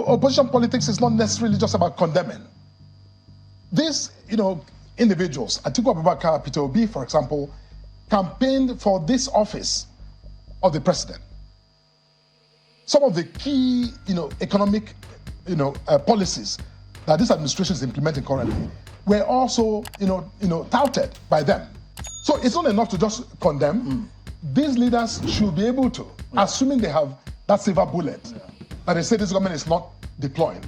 opposition politics is not necessarily just about condemning. These, individuals, Atiku Abubakar, Peter Obi, for example, campaigned for this office of the president. Some of the key, economic, policies that this administration is implementing currently were also, touted by them. So it's not enough to just condemn. These leaders should be able to, assuming they have that silver bullet, that they say this government is not deploying,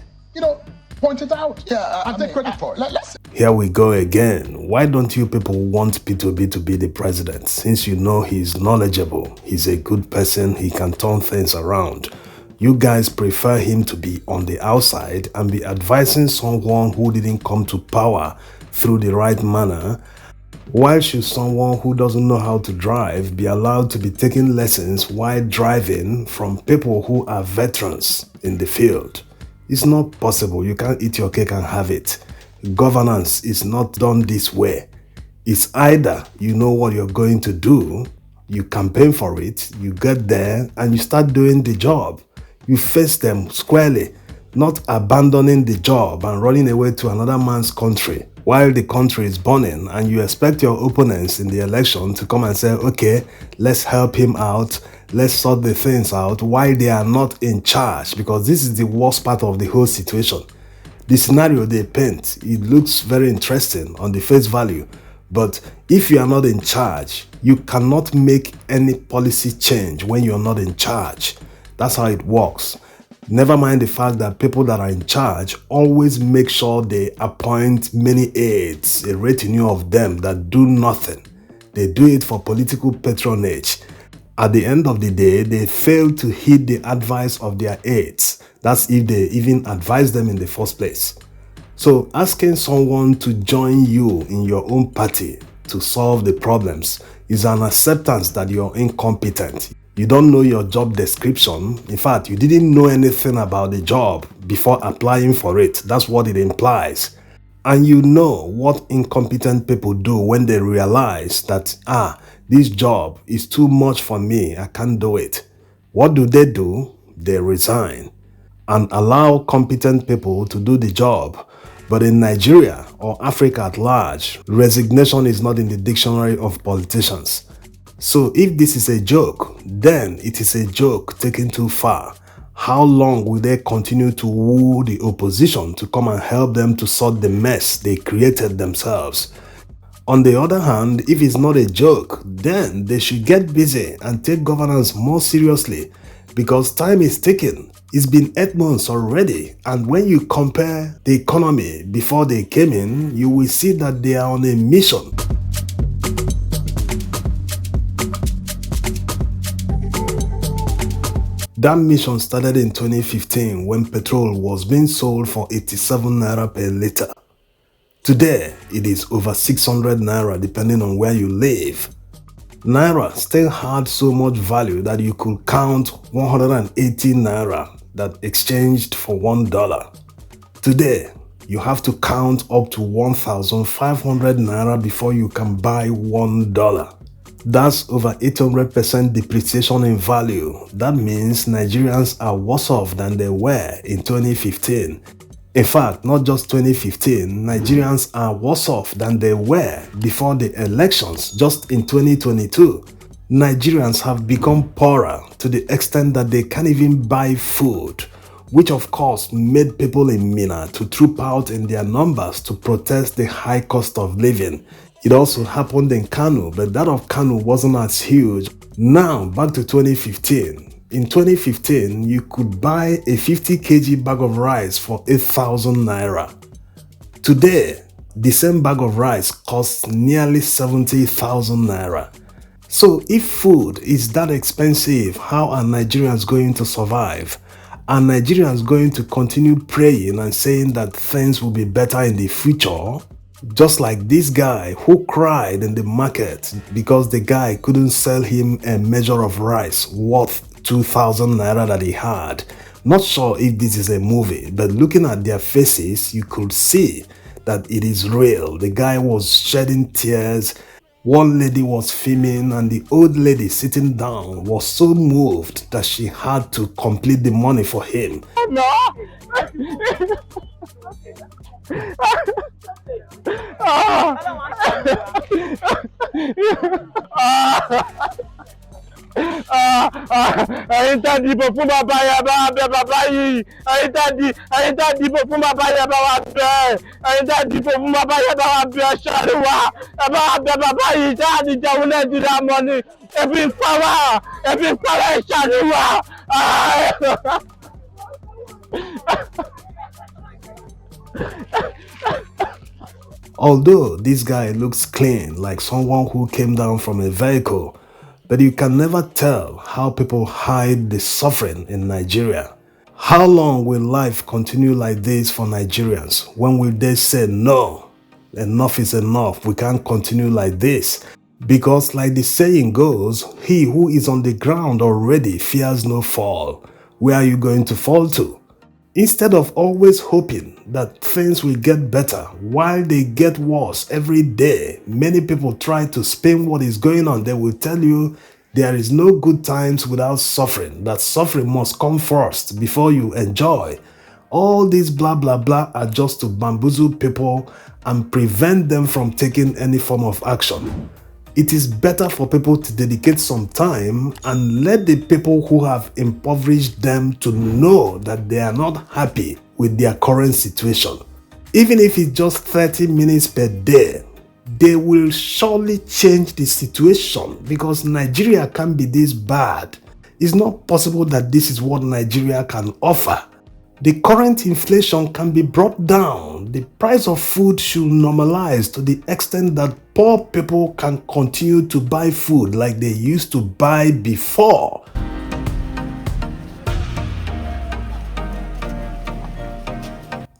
point it out and take credit for it. Here we go again. Why don't you people want P2B to be the president? Since you know he's knowledgeable, he's a good person, he can turn things around. You guys prefer him to be on the outside and be advising someone who didn't come to power through the right manner. Why should someone who doesn't know how to drive be allowed to be taking lessons while driving from people who are veterans in the field? It's not possible. You can't eat your cake and have it. Governance is not done this way. It's either you know what you're going to do, you campaign for it, you get there and you start doing the job. You face them squarely, not abandoning the job and running away to another man's country while the country is burning, and you expect your opponents in the election to come and say, okay, let's help him out, let's sort the things out while they are not in charge, because this is the worst part of the whole situation. The scenario they paint, it looks very interesting on the face value, but if you are not in charge, you cannot make any policy change when you're not in charge. That's how it works. Never mind the fact that people that are in charge always make sure they appoint many aides, a retinue of them that do nothing. They do it for political patronage. At the end of the day, they fail to heed the advice of their aides. That's if they even advise them in the first place. So asking someone to join you in your own party to solve the problems is an acceptance that you're incompetent. You don't know your job description. In fact, you didn't know anything about the job before applying for it. That's what it implies. And you know what incompetent people do when they realize that, this job is too much for me, I can't do it. What do? They resign and allow competent people to do the job. But in Nigeria or Africa at large, resignation is not in the dictionary of politicians. So if this is a joke, then it is a joke taken too far. How long will they continue to woo the opposition to come and help them to sort the mess they created themselves? On the other hand, if it's not a joke, then they should get busy and take governance more seriously, because time is ticking. It's been 8 months already, and when you compare the economy before they came in, you will see that they are on a mission. That mission started in 2015 when petrol was being sold for 87 naira per litre. Today, it is over 600 naira depending on where you live. Naira still had so much value that you could count 180 naira that exchanged for $1. Today, you have to count up to 1,500 naira before you can buy $1. That's over 800% depreciation in value. That means Nigerians are worse off than they were in 2015. In fact, not just 2015, Nigerians are worse off than they were before the elections just in 2022. Nigerians have become poorer to the extent that they can't even buy food, which of course made people in Mina to troop out in their numbers to protest the high cost of living. It also happened in Kano, but that of Kano wasn't as huge. Now, back to 2015. In 2015, you could buy a 50 kg bag of rice for 8,000 naira. Today, the same bag of rice costs nearly 70,000 naira. So if food is that expensive, how are Nigerians going to survive? Are Nigerians going to continue praying and saying that things will be better in the future? Just like this guy who cried in the market because the guy couldn't sell him a measure of rice worth 2,000 naira that he had. Not sure if this is a movie, but looking at their faces, you could see that it is real. The guy was shedding tears. One lady was filming, and the old lady sitting down was so moved that she had to complete the money for him. No, Ẹ̀yin tá dìbò fún bàbá yẹn bá wa bẹ̀ bàbá yìí. Ẹ̀yin tá dìbò fún bàbá yẹn bá wa bẹ̀. Ẹ̀yin tá dìbò fún bàbá yẹn bá wa bẹ̀ ṣàánú wa. Ẹ bá wa bẹ̀ bàbá yìí tá a ti jẹun Nàìjíríà mọ́ ni. Ebi ń pa wá. Ebi ń pa wá ẹ ṣàánú wa. Although this guy looks clean, like someone who came down from a vehicle, but you can never tell how people hide the suffering in Nigeria. How long will life continue like this for Nigerians? When will they say, no, enough is enough, we can't continue like this? Because like the saying goes, he who is on the ground already fears no fall. Where are you going to fall to? Instead of always hoping that things will get better while they get worse every day, many people try to spin what is going on. They will tell you there is no good times without suffering, that suffering must come first before you enjoy. All these blah blah blah are just to bamboozle people and prevent them from taking any form of action. It is better for people to dedicate some time and let the people who have impoverished them to know that they are not happy with their current situation. Even if it's just 30 minutes per day, they will surely change the situation, because Nigeria can't be this bad. It's not possible that this is what Nigeria can offer. The current inflation can be brought down. The price of food should normalize to the extent that poor people can continue to buy food like they used to buy before.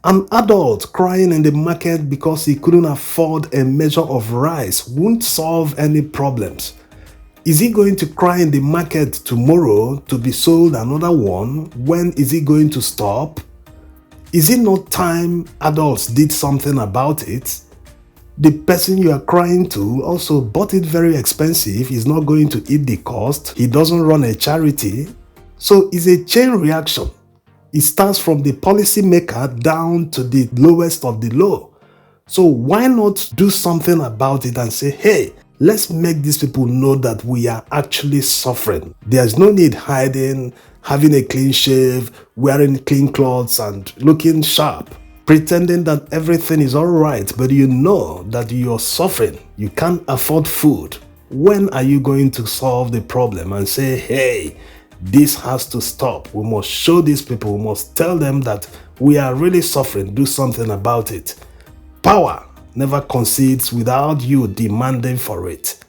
An adult crying in the market because he couldn't afford a measure of rice won't solve any problems. Is he going to cry in the market tomorrow to be sold another one? When is he going to stop? Is it not time adults did something about it? The person you are crying to also bought it very expensive. He's not going to eat the cost. He doesn't run a charity. So it's a chain reaction. It starts from the policymaker down to the lowest of the low. So why not do something about it and say, hey, let's make these people know that we are actually suffering. There's no need hiding, having a clean shave, wearing clean clothes and looking sharp, pretending that everything is alright, but you know that you're suffering. You can't afford food. When are you going to solve the problem and say, hey, this has to stop. We must show these people, we must tell them that we are really suffering, do something about it. Power never concedes without you demanding for it.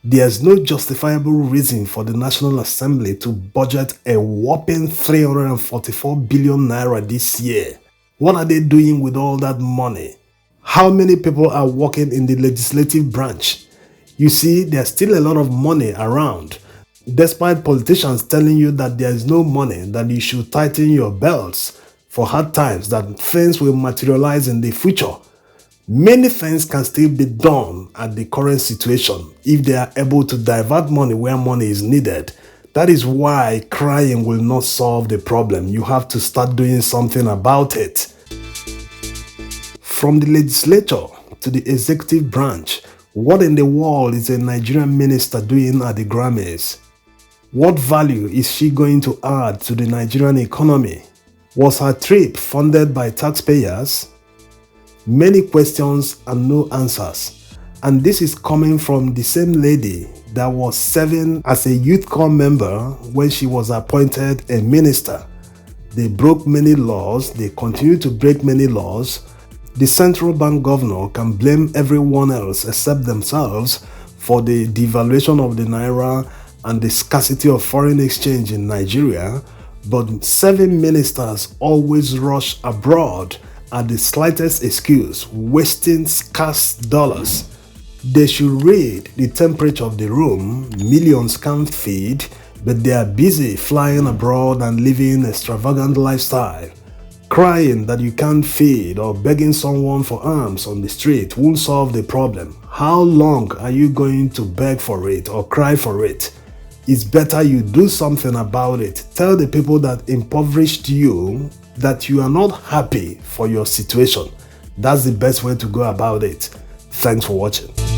There's no justifiable reason for the National Assembly to budget a whopping 344 billion naira this year. What are they doing with all that money? How many people are working in the legislative branch? You see, there's still a lot of money around. Despite politicians telling you that there is no money, that you should tighten your belts for hard times, that things will materialize in the future. Many things can still be done at the current situation if they are able to divert money where money is needed. That is why crying will not solve the problem. You have to start doing something about it. From the legislature to the executive branch, what in the world is a Nigerian minister doing at the Grammys? What value is she going to add to the Nigerian economy? Was her trip funded by taxpayers? Many questions and no answers. And this is coming from the same lady that was serving as a youth corps member when she was appointed a minister. They broke many laws, they continue to break many laws. The central bank governor can blame everyone else except themselves for the devaluation of the naira and the scarcity of foreign exchange in Nigeria, but 7 ministers always rush abroad at the slightest excuse, wasting scarce dollars. They should read the temperature of the room. Millions can't feed, but they are busy flying abroad and living an extravagant lifestyle. Crying that you can't feed or begging someone for alms on the street won't solve the problem. How long are you going to beg for it or cry for it? It's better you do something about it. Tell the people that impoverished you that you are not happy for your situation. That's the best way to go about it. Thanks for watching.